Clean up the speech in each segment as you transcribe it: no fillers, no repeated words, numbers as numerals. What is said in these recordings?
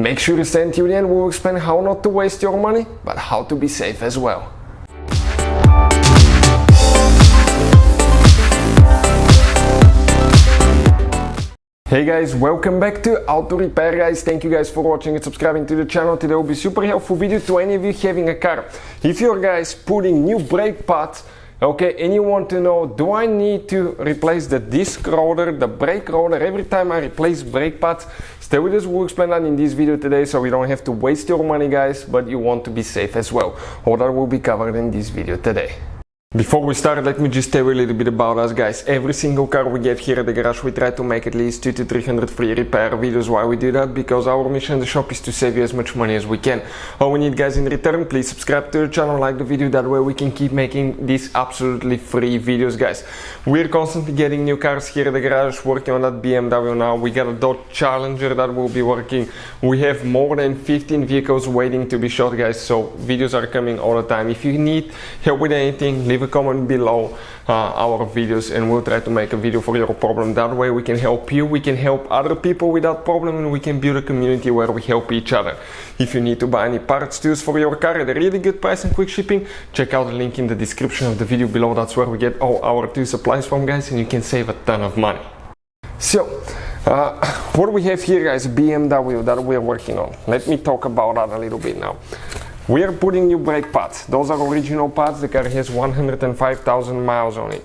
Make sure to stay tuned to the end. We will explain how not to waste your money, but how to be safe as well. Hey guys, welcome back to Auto Repair guys. Thank you guys for watching and subscribing to the channel. Today will be super helpful video to any of you having a car. If you're guys putting new brake pads, okay, and you want to know, do I need to replace the disc rotor, the brake rotor every time I replace brake pads? Stay with us, we'll explain that in this video today so we don't have to waste your money guys, but you want to be safe as well. All that will be covered in this video today. Before we start, let me just tell you a little bit about us guys. Every single car we get here at the garage, we try to make at least 200 to 300 free repair videos. Why we do that? Because our mission in the shop is to save you as much money as we can. All we need guys in return, please subscribe to the channel, like the video, that way we can keep making these absolutely free videos guys. We're constantly getting new cars here at the garage, working on that BMW now. We got a Dodge Challenger that will be working. We have more than 15 vehicles waiting to be shot guys, so videos are coming all the time. If you need help with anything, leave a comment below our videos and we'll try to make a video for your problem. That way we can help you, we can help other people with that problem, and we can build a community where we help each other. If you need to buy any parts tools for your car at a really good price and quick shipping, check out the link in the description of the video below. That's where we get all our tool supplies from guys, and you can save a ton of money. So what we have here guys, BMW that we're working on. Let me talk about that a little bit now. We are putting new brake pads. Those are original pads. The car has 105,000 miles on it.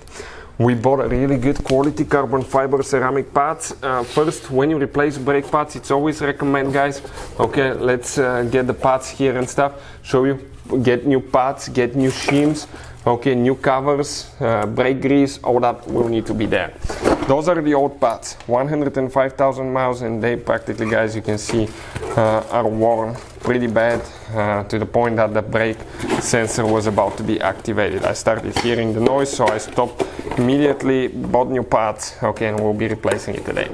We bought a really good quality carbon fiber ceramic pads. First, when you replace brake pads, it's always recommend guys, okay, let's get the pads here and stuff, show you, get new pads, get new shims, okay, new covers, brake grease, all that will need to be there. Those are the old pads, 105,000 miles, and they practically guys, you can see, are worn pretty bad to the point that the brake sensor was about to be activated. I started hearing the noise, so I stopped immediately, bought new pads, okay, and we'll be replacing it today.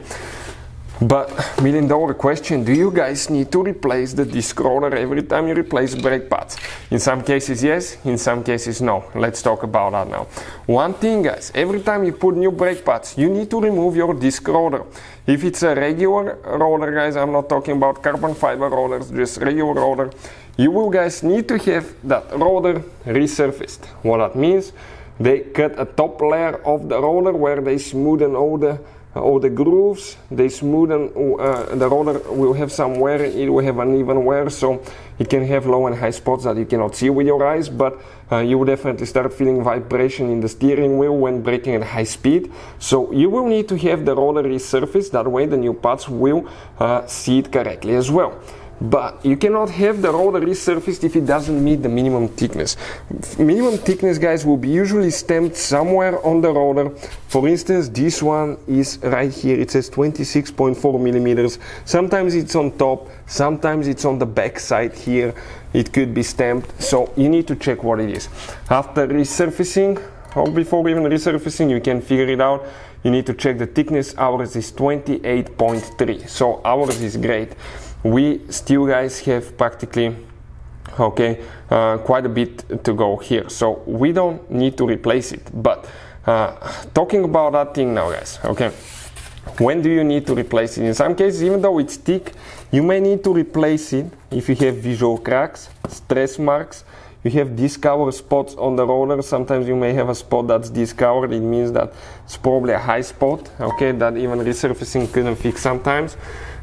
But $1,000,000 question, do you guys need to replace the disc rotor every time you replace brake pads? In some cases yes, in some cases no. Let's talk about that now. One thing guys, every time you put new brake pads, you need to remove your disc rotor. If it's a regular rotor guys, I'm not talking about carbon fiber rotors, just regular rotor, you will guys need to have that rotor resurfaced. What that means, they cut a top layer of the rotor where they smoothen all the grooves, they smoothen, the rotor will have some wear, it will have uneven wear, so it can have low and high spots that you cannot see with your eyes, but you will definitely start feeling vibration in the steering wheel when braking at high speed. So you will need to have the rotor resurfaced, that way the new parts will seat correctly as well. But you cannot have the rotor resurfaced if it doesn't meet the minimum thickness. Minimum thickness guys will be usually stamped somewhere on the rotor. For instance, this one is right here, it says 26.4 millimeters. Sometimes it's on top, sometimes it's on the back side here, it could be stamped, so you need to check what it is. After resurfacing, or before even resurfacing, you can figure it out. You need to check the thickness. Ours is 28.3, so ours is great. We still guys have practically, okay, quite a bit to go here, so we don't need to replace it. But talking about that thing now guys, okay, when do you need to replace it? In some cases, even though it's thick, you may need to replace it if you have visual cracks, stress marks, you have discolored spots on the rotor. Sometimes you may have a spot that's discolored. It means that it's probably a high spot, okay, that even resurfacing couldn't fix sometimes.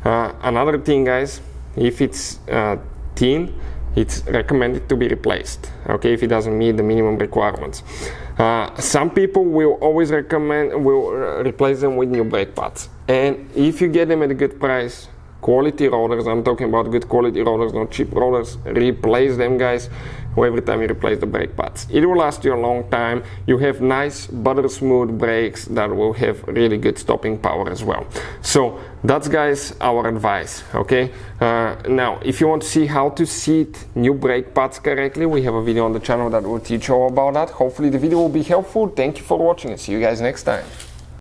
Another thing guys, if it's thin, it's recommended to be replaced, okay, if it doesn't meet the minimum requirements. Some people will always replace them with new brake pads, and if you get them at a good price, quality rotors, I'm talking about good quality rotors, not cheap rotors, replace them guys every time you replace the brake pads. It will last you a long time. You have nice butter smooth brakes that will have really good stopping power as well. So that's guys our advice, okay. Now if you want to see how to seat new brake pads correctly, we have a video on the channel that will teach you all about that. Hopefully the video will be helpful. Thank you for watching and see you guys next time.